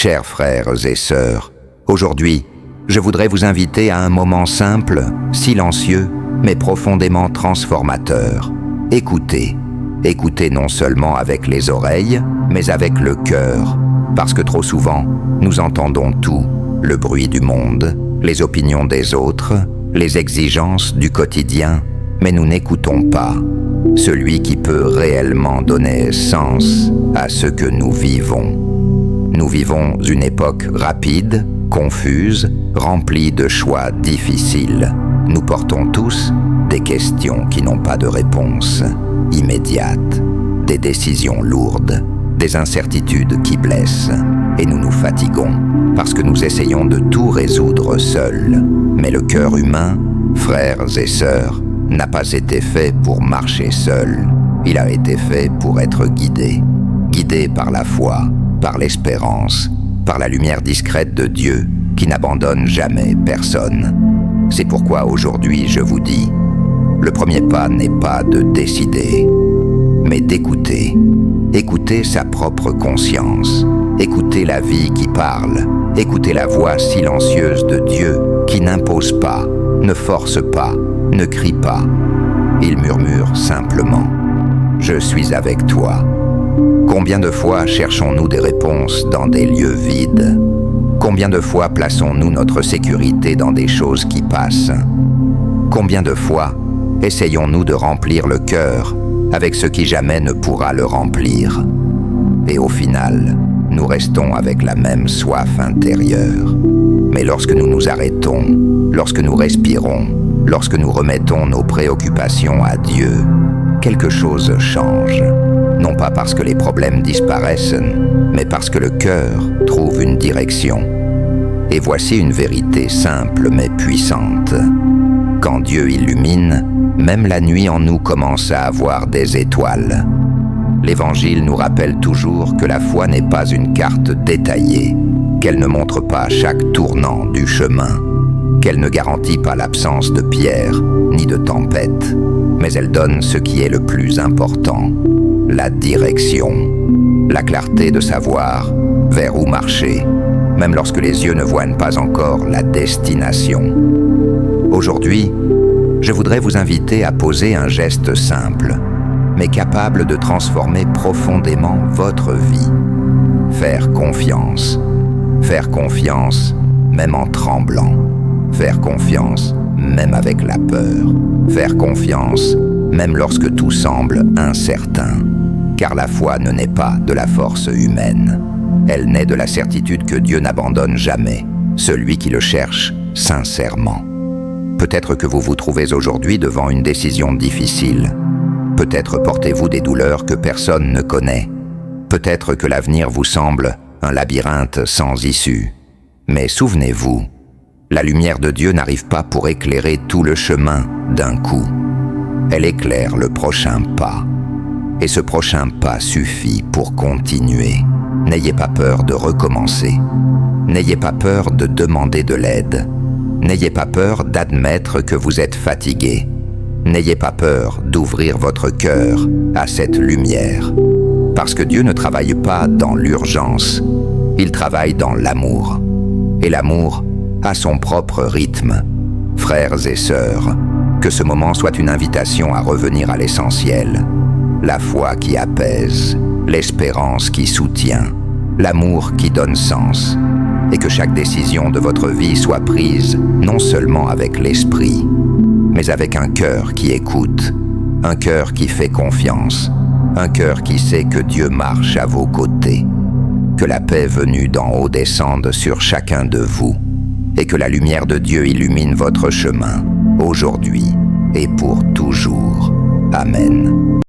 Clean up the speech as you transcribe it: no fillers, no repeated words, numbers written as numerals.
Chers frères et sœurs, aujourd'hui, je voudrais vous inviter à un moment simple, silencieux, mais profondément transformateur. Écoutez. Écoutez non seulement avec les oreilles, mais avec le cœur. Parce que trop souvent, nous entendons tout, le bruit du monde, les opinions des autres, les exigences du quotidien, mais nous n'écoutons pas celui qui peut réellement donner sens à ce que nous vivons. Nous vivons une époque rapide, confuse, remplie de choix difficiles. Nous portons tous des questions qui n'ont pas de réponse immédiate, des décisions lourdes, des incertitudes qui blessent, et nous nous fatiguons parce que nous essayons de tout résoudre seuls. Mais le cœur humain, frères et sœurs, n'a pas été fait pour marcher seul. Il a été fait pour être guidé. Guidé par la foi, par l'espérance, par la lumière discrète de Dieu qui n'abandonne jamais personne. C'est pourquoi aujourd'hui je vous dis, le premier pas n'est pas de décider, mais d'écouter. Écouter sa propre conscience, écouter la vie qui parle, écouter la voix silencieuse de Dieu qui n'impose pas, ne force pas, ne crie pas. Il murmure simplement « Je suis avec toi ». Combien de fois cherchons-nous des réponses dans des lieux vides? Combien de fois plaçons-nous notre sécurité dans des choses qui passent? Combien de fois essayons-nous de remplir le cœur avec ce qui jamais ne pourra le remplir? Et au final, nous restons avec la même soif intérieure. Mais lorsque nous nous arrêtons, lorsque nous respirons, lorsque nous remettons nos préoccupations à Dieu, quelque chose change. Non pas parce que les problèmes disparaissent, mais parce que le cœur trouve une direction. Et voici une vérité simple mais puissante. Quand Dieu illumine, même la nuit en nous commence à avoir des étoiles. L'Évangile nous rappelle toujours que la foi n'est pas une carte détaillée, qu'elle ne montre pas chaque tournant du chemin, qu'elle ne garantit pas l'absence de pierres ni de tempêtes, mais elle donne ce qui est le plus important, la direction, la clarté de savoir vers où marcher, même lorsque les yeux ne voient pas encore la destination. Aujourd'hui, je voudrais vous inviter à poser un geste simple, mais capable de transformer profondément votre vie. Faire confiance même en tremblant, faire confiance même avec la peur, faire confiance même lorsque tout semble incertain. Car la foi ne naît pas de la force humaine. Elle naît de la certitude que Dieu n'abandonne jamais celui qui le cherche sincèrement. Peut-être que vous vous trouvez aujourd'hui devant une décision difficile. Peut-être portez-vous des douleurs que personne ne connaît. Peut-être que l'avenir vous semble un labyrinthe sans issue. Mais souvenez-vous, la lumière de Dieu n'arrive pas pour éclairer tout le chemin d'un coup. Elle éclaire le prochain pas. Et ce prochain pas suffit pour continuer. N'ayez pas peur de recommencer. N'ayez pas peur de demander de l'aide. N'ayez pas peur d'admettre que vous êtes fatigué. N'ayez pas peur d'ouvrir votre cœur à cette lumière. Parce que Dieu ne travaille pas dans l'urgence. Il travaille dans l'amour. Et l'amour a son propre rythme. Frères et sœurs, que ce moment soit une invitation à revenir à l'essentiel. La foi qui apaise, l'espérance qui soutient, l'amour qui donne sens, et que chaque décision de votre vie soit prise non seulement avec l'esprit, mais avec un cœur qui écoute, un cœur qui fait confiance, un cœur qui sait que Dieu marche à vos côtés, que la paix venue d'en haut descende sur chacun de vous, et que la lumière de Dieu illumine votre chemin, aujourd'hui et pour toujours. Amen.